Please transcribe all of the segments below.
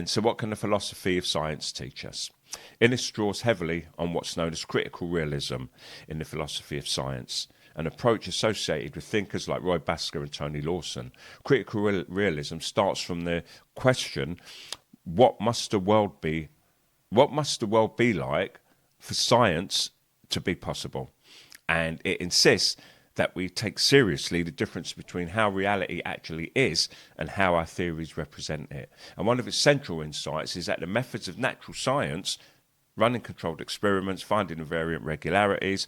And so what can the philosophy of science teach us? Innes draws heavily on what's known as critical realism in the philosophy of science, an approach associated with thinkers like Roy Basker and Tony Lawson. Critical realism starts from the question, what must the world be like for science to be possible? And it insists that we take seriously the difference between how reality actually is and how our theories represent it. And one of its central insights is that the methods of natural science, running controlled experiments, finding invariant regularities,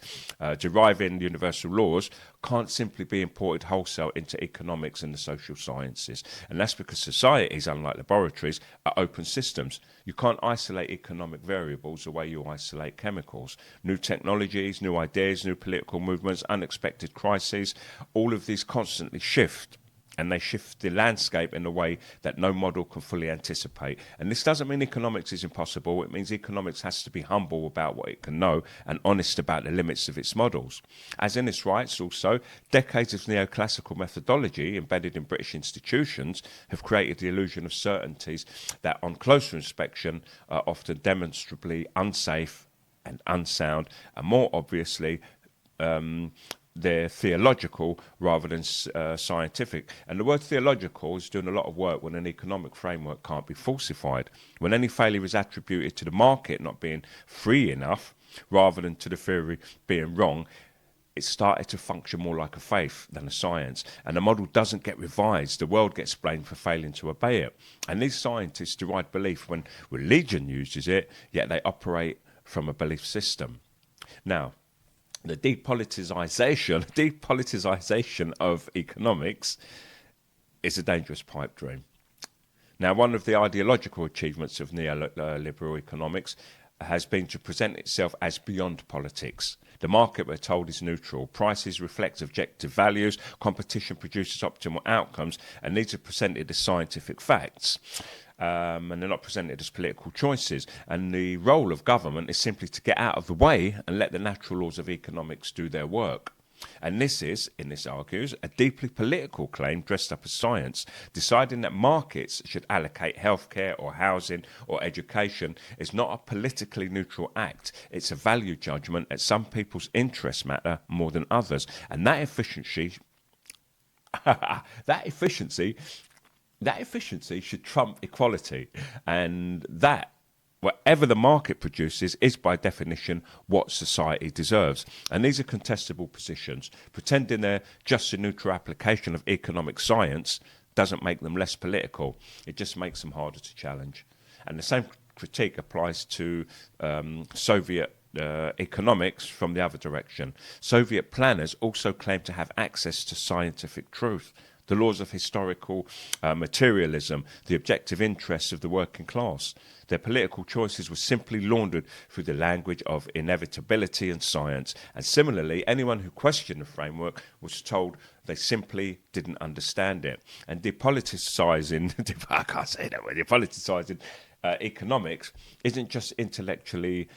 deriving universal laws, can't simply be imported wholesale into economics and the social sciences. And that's because societies, unlike laboratories, are open systems. You can't isolate economic variables the way you isolate chemicals. New technologies, new ideas, new political movements, unexpected crises, all of these constantly shift. And they shift the landscape in a way that no model can fully anticipate. And this doesn't mean economics is impossible. It means economics has to be humble about what it can know and honest about the limits of its models. As Innes writes also, decades of neoclassical methodology embedded in British institutions have created the illusion of certainties that on closer inspection are often demonstrably unsafe and unsound, and more obviously they're theological rather than scientific. And the word theological is doing a lot of work when an economic framework can't be falsified. When any failure is attributed to the market not being free enough rather than to the theory being wrong, it started to function more like a faith than a science. And the model doesn't get revised. The world gets blamed for failing to obey it. And these scientists derive belief when religion uses it, yet they operate from a belief system. Now, the depoliticisation of economics is a dangerous pipe dream. Now, one of the ideological achievements of neoliberal economics has been to present itself as beyond politics. The market, we're told, is neutral. Prices reflect objective values. Competition produces optimal outcomes, and these are presented as scientific facts. And they're not presented as political choices. And the role of government is simply to get out of the way and let the natural laws of economics do their work. And this is, Innes argues, a deeply political claim dressed up as science. Deciding that markets should allocate healthcare or housing or education is not a politically neutral act. It's a value judgment that some people's interests matter more than others. And that efficiency should trump equality, and that whatever the market produces is by definition what society deserves. And these are contestable positions. Pretending they're just a neutral application of economic science doesn't make them less political. It just makes them harder to challenge. And the same critique applies to Soviet economics from the other direction. Soviet planners also claimed to have access to scientific truth, the laws of historical materialism, the objective interests of the working class. Their political choices were simply laundered through the language of inevitability and science. And similarly, anyone who questioned the framework was told they simply didn't understand it. And depoliticising, I can't say that word, depoliticising economics isn't just intellectually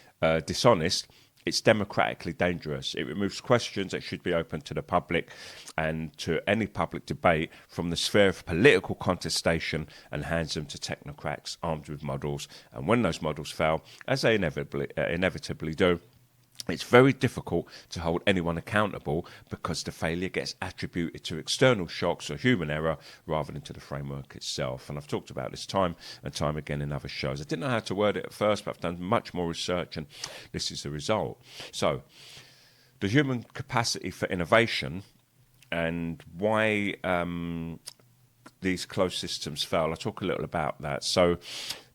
dishonest, it's democratically dangerous. It removes questions that should be open to the public and to any public debate from the sphere of political contestation and hands them to technocrats armed with models. And when those models fail, as they inevitably do, it's very difficult to hold anyone accountable because the failure gets attributed to external shocks or human error rather than to the framework itself. And I've talked about this time and time again in other shows. I didn't know how to word it at first, but I've done much more research, and this is the result. So, the human capacity for innovation and why these closed systems fail. I'll talk a little about that. So,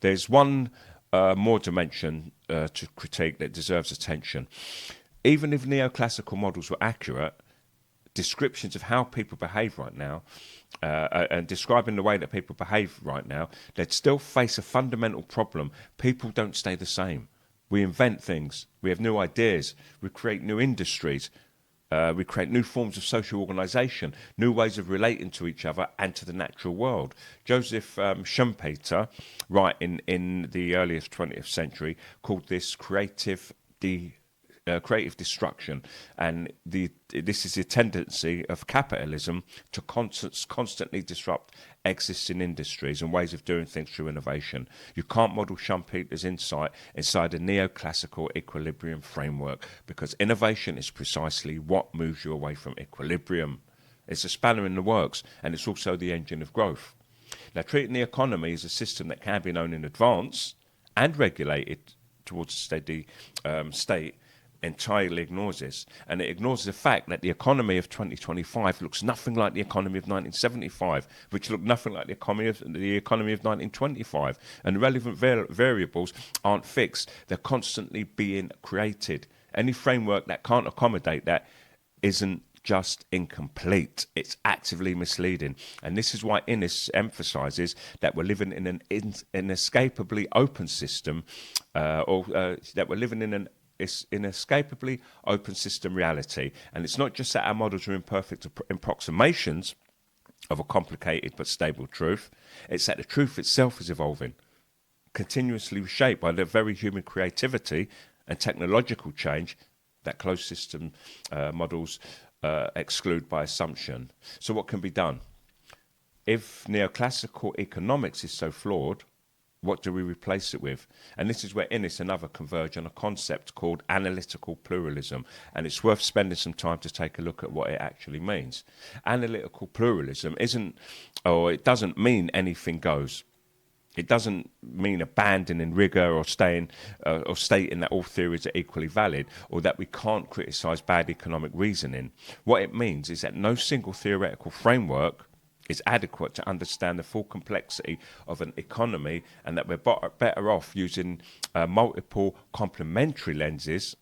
there's one more dimension to critique that deserves attention. Even if neoclassical models were accurate, descriptions of how people behave right now and describing the way that people behave right now, they'd still face a fundamental problem. People don't stay the same. We invent things. We have new ideas. We create new industries. We create new forms of social organisation, new ways of relating to each other and to the natural world. Joseph Schumpeter, right in the earliest 20th century, called this creative creative destruction, and this is the tendency of capitalism to constantly disrupt existing industries and ways of doing things through innovation. You can't model Schumpeter's insight inside a neoclassical equilibrium framework, because innovation is precisely what moves you away from equilibrium. It's a spanner in the works, and it's also the engine of growth. Now, treating the economy as a system that can be known in advance and regulated towards a steady state entirely ignores this. And it ignores the fact that the economy of 2025 looks nothing like the economy of 1975, which looked nothing like the economy of 1925. And the relevant variables aren't fixed. They're constantly being created. Any framework that can't accommodate that isn't just incomplete, it's actively misleading. And this is why Innes emphasizes that we're living in an inescapably open system, that we're living in an inescapably open system reality. And it's not just that our models are imperfect approximations of a complicated but stable truth, it's that the truth itself is evolving, continuously shaped by the very human creativity and technological change that closed system models exclude by assumption. So what can be done? If neoclassical economics is so flawed, what do we replace it with? And this is where Innes and others converge on a concept called analytical pluralism. And it's worth spending some time to take a look at what it actually means. Analytical pluralism it doesn't mean anything goes. It doesn't mean abandoning rigor or stating that all theories are equally valid, or that we can't criticise bad economic reasoning. What it means is that no single theoretical framework is adequate to understand the full complexity of an economy, and that we're better off using multiple complementary lenses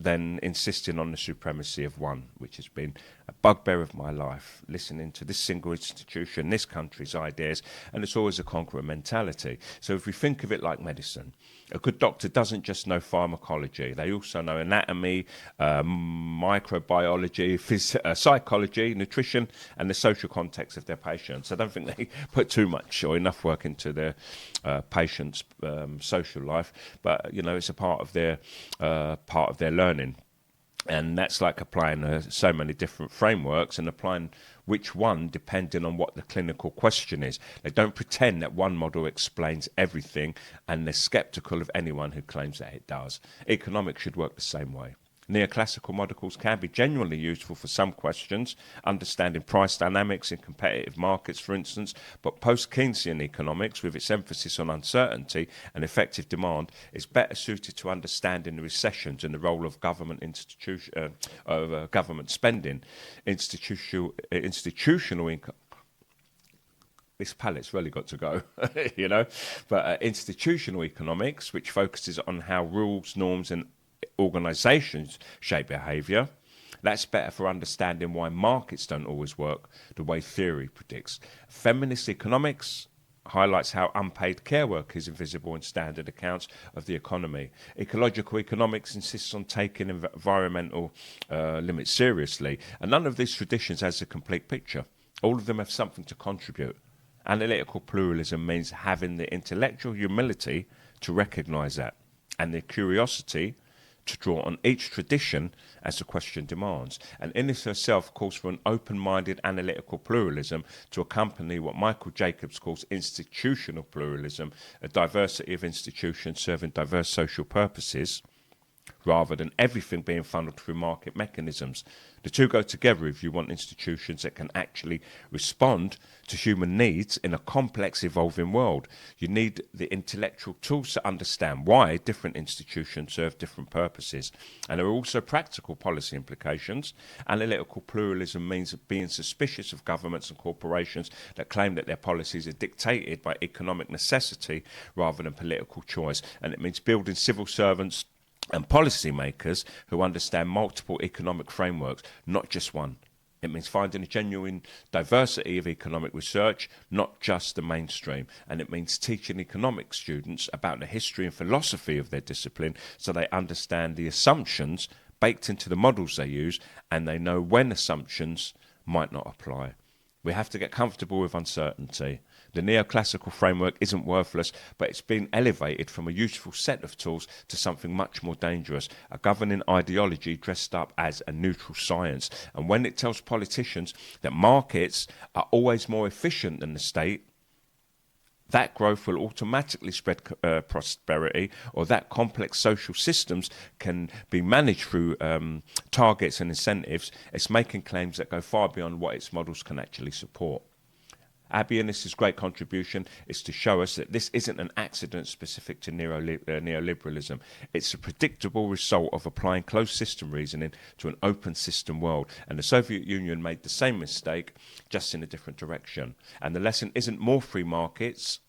than insisting on the supremacy of one, which has been a bugbear of my life, listening to this single institution, this country's ideas, and it's always a conqueror mentality. So if we think of it like medicine, a good doctor doesn't just know pharmacology, they also know anatomy, microbiology, psychology, nutrition, and the social context of their patients. I don't think they put too much or enough work into their patients' social life, but it's a part of their learning. And that's like applying so many different frameworks and applying which one depending on what the clinical question is. They don't pretend that one model explains everything, and they're skeptical of anyone who claims that it does. Economics should work the same way. Neoclassical models can be genuinely useful for some questions, understanding price dynamics in competitive markets, for instance, but post-Keynesian economics, with its emphasis on uncertainty and effective demand, is better suited to understanding the recessions and the role of government government spending. Institutional income. This palette's really got to go, But institutional economics, which focuses on how rules, norms, and organisations shape behaviour, that's better for understanding why markets don't always work the way theory predicts. Feminist economics highlights how unpaid care work is invisible in standard accounts of the economy. Ecological economics insists on taking environmental limits seriously, and none of these traditions has a complete picture. All of them have something to contribute. Analytical pluralism means having the intellectual humility to recognise that, and the curiosity to draw on each tradition as the question demands. And Innes herself calls for an open-minded analytical pluralism to accompany what Michael Jacobs calls institutional pluralism, a diversity of institutions serving diverse social purposes, rather than everything being funneled through market mechanisms. The two go together if you want institutions that can actually respond to human needs in a complex, evolving world. You need the intellectual tools to understand why different institutions serve different purposes. And there are also practical policy implications. Analytical pluralism means being suspicious of governments and corporations that claim that their policies are dictated by economic necessity rather than political choice. And it means building civil servants and policymakers who understand multiple economic frameworks, not just one. It means finding a genuine diversity of economic research, not just the mainstream. And it means teaching economics students about the history and philosophy of their discipline so they understand the assumptions baked into the models they use, and they know when assumptions might not apply. We have to get comfortable with uncertainty. The neoclassical framework isn't worthless, but it's been elevated from a useful set of tools to something much more dangerous, a governing ideology dressed up as a neutral science. And when it tells politicians that markets are always more efficient than the state, that growth will automatically spread prosperity, or that complex social systems can be managed through targets and incentives, it's making claims that go far beyond what its models can actually support. Abianis's great contribution is to show us that this isn't an accident specific to neoliberalism. It's a predictable result of applying closed system reasoning to an open system world. And the Soviet Union made the same mistake, just in a different direction. And the lesson isn't more free markets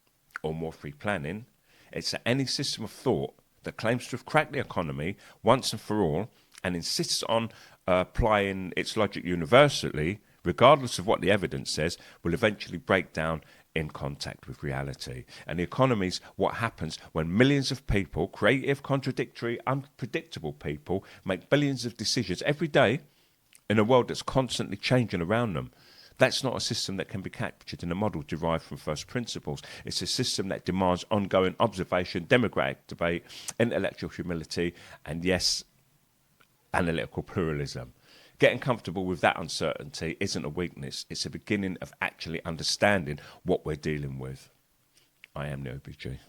or more free planning. It's that any system of thought that claims to have cracked the economy once and for all and insists on applying its logic universally, regardless of what the evidence says, will eventually break down in contact with reality. And the economy's what happens when millions of people, creative, contradictory, unpredictable people, make billions of decisions every day in a world that's constantly changing around them. That's not a system that can be captured in a model derived from first principles. It's a system that demands ongoing observation, democratic debate, intellectual humility, and yes, analytical pluralism. Getting comfortable with that uncertainty isn't a weakness. It's a beginning of actually understanding what we're dealing with. I am the OBG.